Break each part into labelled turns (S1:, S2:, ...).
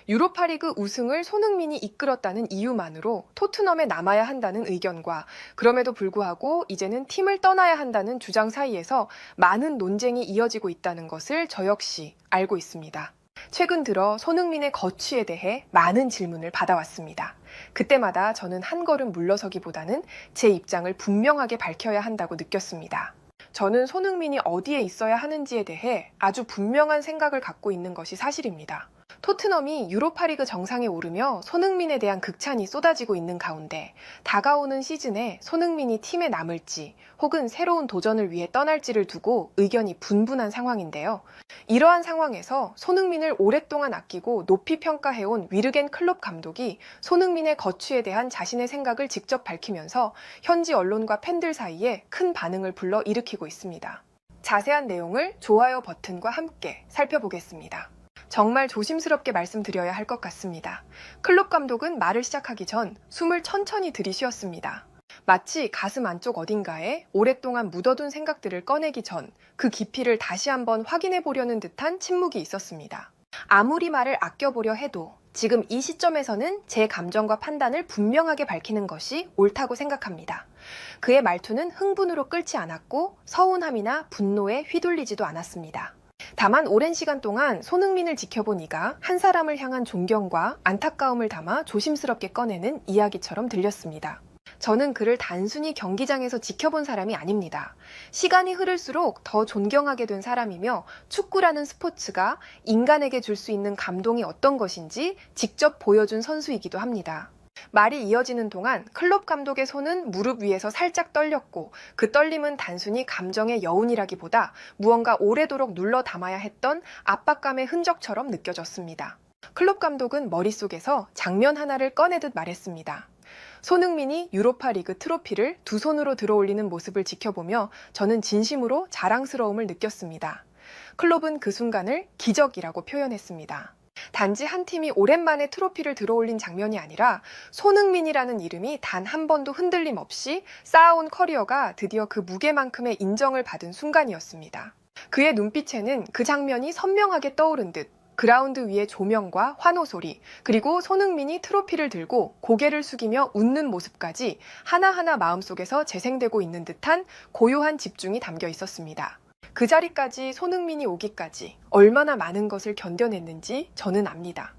S1: 유로파리그 우승을 손흥민이 이끌었다는 이유만으로 토트넘에 남아야 한다는 의견과 그럼에도 불구하고 이제는 팀을 떠나야 한다는 주장 사이에서 많은 논쟁이 이어지고 있다는 것을 저 역시 알고 있습니다. 최근 들어 손흥민의 거취에 대해 많은 질문을 받아왔습니다. 그때마다 저는 한 걸음 물러서기보다는 제 입장을 분명하게 밝혀야 한다고 느꼈습니다. 저는 손흥민이 어디에 있어야 하는지에 대해 아주 분명한 생각을 갖고 있는 것이 사실입니다. 토트넘이 유로파리그 정상에 오르며 손흥민에 대한 극찬이 쏟아지고 있는 가운데 다가오는 시즌에 손흥민이 팀에 남을지 혹은 새로운 도전을 위해 떠날지를 두고 의견이 분분한 상황인데요. 이러한 상황에서 손흥민을 오랫동안 아끼고 높이 평가해온 위르겐 클롭 감독이 손흥민의 거취에 대한 자신의 생각을 직접 밝히면서 현지 언론과 팬들 사이에 큰 반응을 불러일으키고 있습니다. 자세한 내용을 좋아요 버튼과 함께 살펴보겠습니다. 정말 조심스럽게 말씀드려야 할 것 같습니다. 클롭 감독은 말을 시작하기 전 숨을 천천히 들이쉬었습니다. 마치 가슴 안쪽 어딘가에 오랫동안 묻어둔 생각들을 꺼내기 전 그 깊이를 다시 한번 확인해 보려는 듯한 침묵이 있었습니다. 아무리 말을 아껴보려 해도 지금 이 시점에서는 제 감정과 판단을 분명하게 밝히는 것이 옳다고 생각합니다. 그의 말투는 흥분으로 끓지 않았고 서운함이나 분노에 휘둘리지도 않았습니다. 다만 오랜 시간 동안 손흥민을 지켜본 이가 한 사람을 향한 존경과 안타까움을 담아 조심스럽게 꺼내는 이야기처럼 들렸습니다. 저는 그를 단순히 경기장에서 지켜본 사람이 아닙니다. 시간이 흐를수록 더 존경하게 된 사람이며 축구라는 스포츠가 인간에게 줄 수 있는 감동이 어떤 것인지 직접 보여준 선수이기도 합니다. 말이 이어지는 동안 클롭 감독의 손은 무릎 위에서 살짝 떨렸고 그 떨림은 단순히 감정의 여운이라기보다 무언가 오래도록 눌러 담아야 했던 압박감의 흔적처럼 느껴졌습니다. 클롭 감독은 머릿속에서 장면 하나를 꺼내듯 말했습니다. 손흥민이 유로파리그 트로피를 두 손으로 들어올리는 모습을 지켜보며 저는 진심으로 자랑스러움을 느꼈습니다. 클롭은 그 순간을 기적이라고 표현했습니다. 단지 한 팀이 오랜만에 트로피를 들어올린 장면이 아니라 손흥민이라는 이름이 단 한 번도 흔들림 없이 쌓아온 커리어가 드디어 그 무게만큼의 인정을 받은 순간이었습니다. 그의 눈빛에는 그 장면이 선명하게 떠오른 듯 그라운드 위의 조명과 환호 소리, 그리고 손흥민이 트로피를 들고 고개를 숙이며 웃는 모습까지 하나하나 마음속에서 재생되고 있는 듯한 고요한 집중이 담겨 있었습니다. 그 자리까지 손흥민이 오기까지 얼마나 많은 것을 견뎌냈는지 저는 압니다.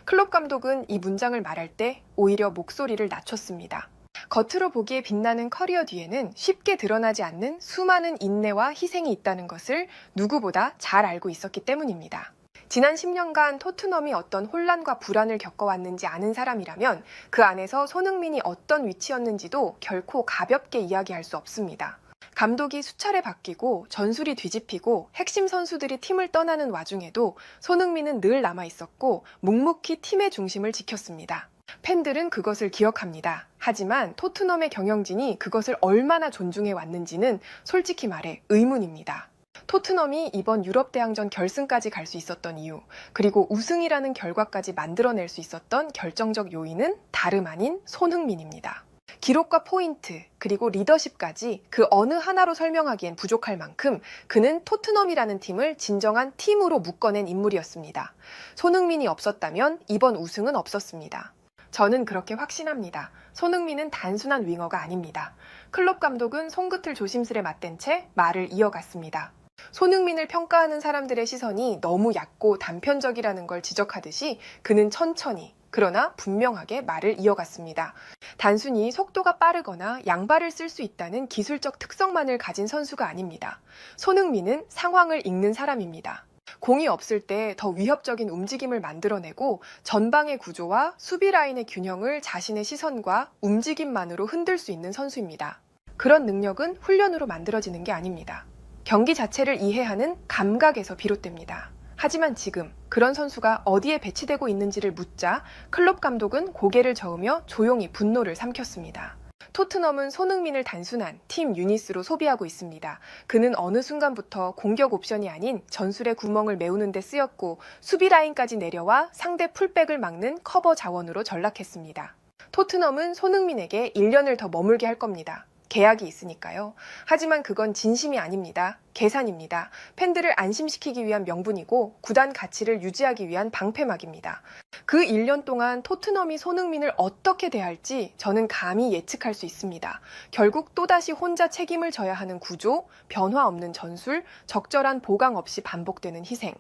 S1: 클롭 감독은 이 문장을 말할 때 오히려 목소리를 낮췄습니다. 겉으로 보기에 빛나는 커리어 뒤에는 쉽게 드러나지 않는 수많은 인내와 희생이 있다는 것을 누구보다 잘 알고 있었기 때문입니다. 지난 10년간 토트넘이 어떤 혼란과 불안을 겪어왔는지 아는 사람이라면 그 안에서 손흥민이 어떤 위치였는지도 결코 가볍게 이야기할 수 없습니다. 감독이 수차례 바뀌고 전술이 뒤집히고 핵심 선수들이 팀을 떠나는 와중에도 손흥민은 늘 남아있었고 묵묵히 팀의 중심을 지켰습니다. 팬들은 그것을 기억합니다. 하지만 토트넘의 경영진이 그것을 얼마나 존중해 왔는지는 솔직히 말해 의문입니다. 토트넘이 이번 유럽 대항전 결승까지 갈 수 있었던 이유, 그리고 우승이라는 결과까지 만들어낼 수 있었던 결정적 요인은 다름 아닌 손흥민입니다. 기록과 포인트, 그리고 리더십까지 그 어느 하나로 설명하기엔 부족할 만큼 그는 토트넘이라는 팀을 진정한 팀으로 묶어낸 인물이었습니다. 손흥민이 없었다면 이번 우승은 없었습니다. 저는 그렇게 확신합니다. 손흥민은 단순한 윙어가 아닙니다. 클롭 감독은 손끝을 조심스레 맞댄 채 말을 이어갔습니다. 손흥민을 평가하는 사람들의 시선이 너무 얕고 단편적이라는 걸 지적하듯이 그는 천천히 그러나 분명하게 말을 이어갔습니다. 단순히 속도가 빠르거나 양발을 쓸 수 있다는 기술적 특성만을 가진 선수가 아닙니다. 손흥민은 상황을 읽는 사람입니다. 공이 없을 때 더 위협적인 움직임을 만들어내고 전방의 구조와 수비 라인의 균형을 자신의 시선과 움직임만으로 흔들 수 있는 선수입니다. 그런 능력은 훈련으로 만들어지는 게 아닙니다. 경기 자체를 이해하는 감각에서 비롯됩니다. 하지만 지금 그런 선수가 어디에 배치되고 있는지를 묻자 클롭 감독은 고개를 저으며 조용히 분노를 삼켰습니다. 토트넘은 손흥민을 단순한 팀 유닛으로 소비하고 있습니다. 그는 어느 순간부터 공격 옵션이 아닌 전술의 구멍을 메우는 데 쓰였고 수비 라인까지 내려와 상대 풀백을 막는 커버 자원으로 전락했습니다. 토트넘은 손흥민에게 1년을 더 머물게 할 겁니다. 계약이 있으니까요. 하지만 그건 진심이 아닙니다. 계산입니다. 팬들을 안심시키기 위한 명분이고 구단 가치를 유지하기 위한 방패막입니다. 그 1년 동안 토트넘이 손흥민을 어떻게 대할지 저는 감히 예측할 수 있습니다. 결국 또다시 혼자 책임을 져야 하는 구조, 변화 없는 전술, 적절한 보강 없이 반복되는 희생.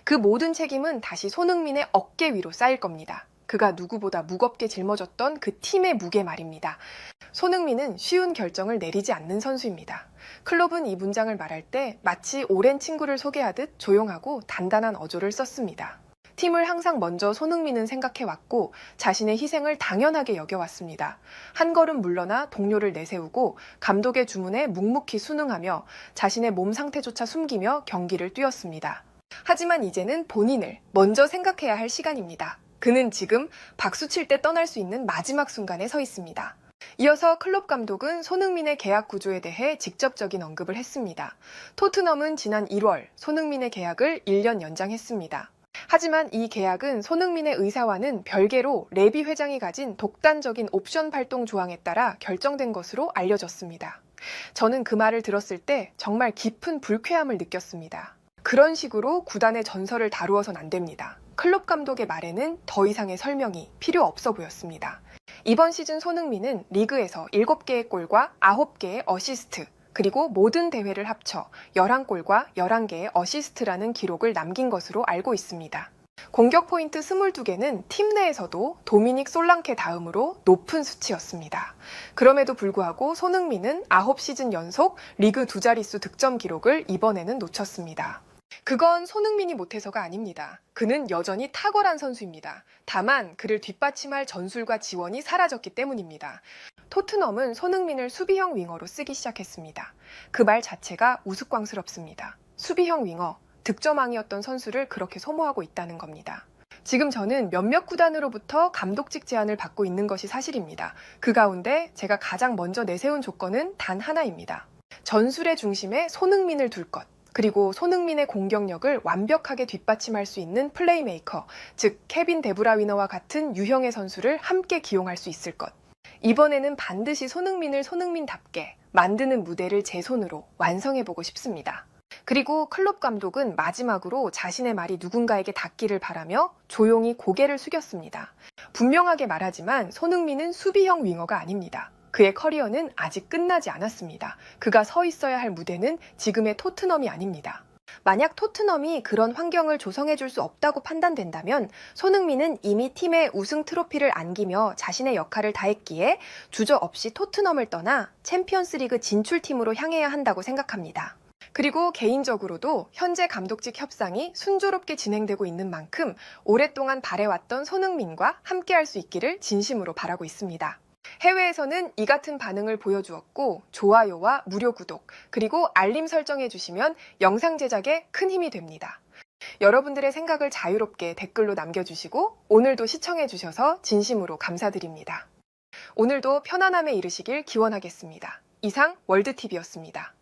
S1: 그 모든 책임은 다시 손흥민의 어깨 위로 쌓일 겁니다. 그가 누구보다 무겁게 짊어졌던 그 팀의 무게 말입니다. 손흥민은 쉬운 결정을 내리지 않는 선수입니다. 클롭은 이 문장을 말할 때 마치 오랜 친구를 소개하듯 조용하고 단단한 어조를 썼습니다. 팀을 항상 먼저 손흥민은 생각해왔고 자신의 희생을 당연하게 여겨왔습니다. 한 걸음 물러나 동료를 내세우고 감독의 주문에 묵묵히 순응하며 자신의 몸 상태조차 숨기며 경기를 뛰었습니다. 하지만 이제는 본인을 먼저 생각해야 할 시간입니다. 그는 지금 박수 칠 때 떠날 수 있는 마지막 순간에 서 있습니다. 이어서 클롭 감독은 손흥민의 계약 구조에 대해 직접적인 언급을 했습니다. 토트넘은 지난 1월 손흥민의 계약을 1년 연장했습니다. 하지만 이 계약은 손흥민의 의사와는 별개로 레비 회장이 가진 독단적인 옵션 발동 조항에 따라 결정된 것으로 알려졌습니다. 저는 그 말을 들었을 때 정말 깊은 불쾌함을 느꼈습니다. 그런 식으로 구단의 전설을 다루어선 안 됩니다. 클롭 감독의 말에는 더 이상의 설명이 필요 없어 보였습니다. 이번 시즌 손흥민은 리그에서 7개의 골과 9개의 어시스트, 그리고 모든 대회를 합쳐 11골과 11개의 어시스트라는 기록을 남긴 것으로 알고 있습니다. 공격 포인트 22개는 팀 내에서도 도미닉 솔랑케 다음으로 높은 수치였습니다. 그럼에도 불구하고 손흥민은 9시즌 연속 리그 2자릿수 득점 기록을 이번에는 놓쳤습니다. 그건 손흥민이 못해서가 아닙니다. 그는 여전히 탁월한 선수입니다. 다만 그를 뒷받침할 전술과 지원이 사라졌기 때문입니다. 토트넘은 손흥민을 수비형 윙어로 쓰기 시작했습니다. 그 말 자체가 우스꽝스럽습니다. 수비형 윙어, 득점왕이었던 선수를 그렇게 소모하고 있다는 겁니다. 지금 저는 몇몇 구단으로부터 감독직 제안을 받고 있는 것이 사실입니다. 그 가운데 제가 가장 먼저 내세운 조건은 단 하나입니다. 전술의 중심에 손흥민을 둘 것. 그리고 손흥민의 공격력을 완벽하게 뒷받침할 수 있는 플레이메이커, 즉 케빈 데브라위너와 같은 유형의 선수를 함께 기용할 수 있을 것. 이번에는 반드시 손흥민을 손흥민답게 만드는 무대를 제 손으로 완성해보고 싶습니다. 그리고 클롭 감독은 마지막으로 자신의 말이 누군가에게 닿기를 바라며 조용히 고개를 숙였습니다. 분명하게 말하지만 손흥민은 수비형 윙어가 아닙니다. 그의 커리어는 아직 끝나지 않았습니다. 그가 서 있어야 할 무대는 지금의 토트넘이 아닙니다. 만약 토트넘이 그런 환경을 조성해줄 수 없다고 판단된다면 손흥민은 이미 팀에 우승 트로피를 안기며 자신의 역할을 다했기에 주저없이 토트넘을 떠나 챔피언스리그 진출팀으로 향해야 한다고 생각합니다. 그리고 개인적으로도 현재 감독직 협상이 순조롭게 진행되고 있는 만큼 오랫동안 바래왔던 손흥민과 함께할 수 있기를 진심으로 바라고 있습니다. 해외에서는 이 같은 반응을 보여주었고 좋아요와 무료 구독 그리고 알림 설정해 주시면 영상 제작에 큰 힘이 됩니다. 여러분들의 생각을 자유롭게 댓글로 남겨주시고 오늘도 시청해 주셔서 진심으로 감사드립니다. 오늘도 편안함에 이르시길 기원하겠습니다. 이상 월드TV였습니다.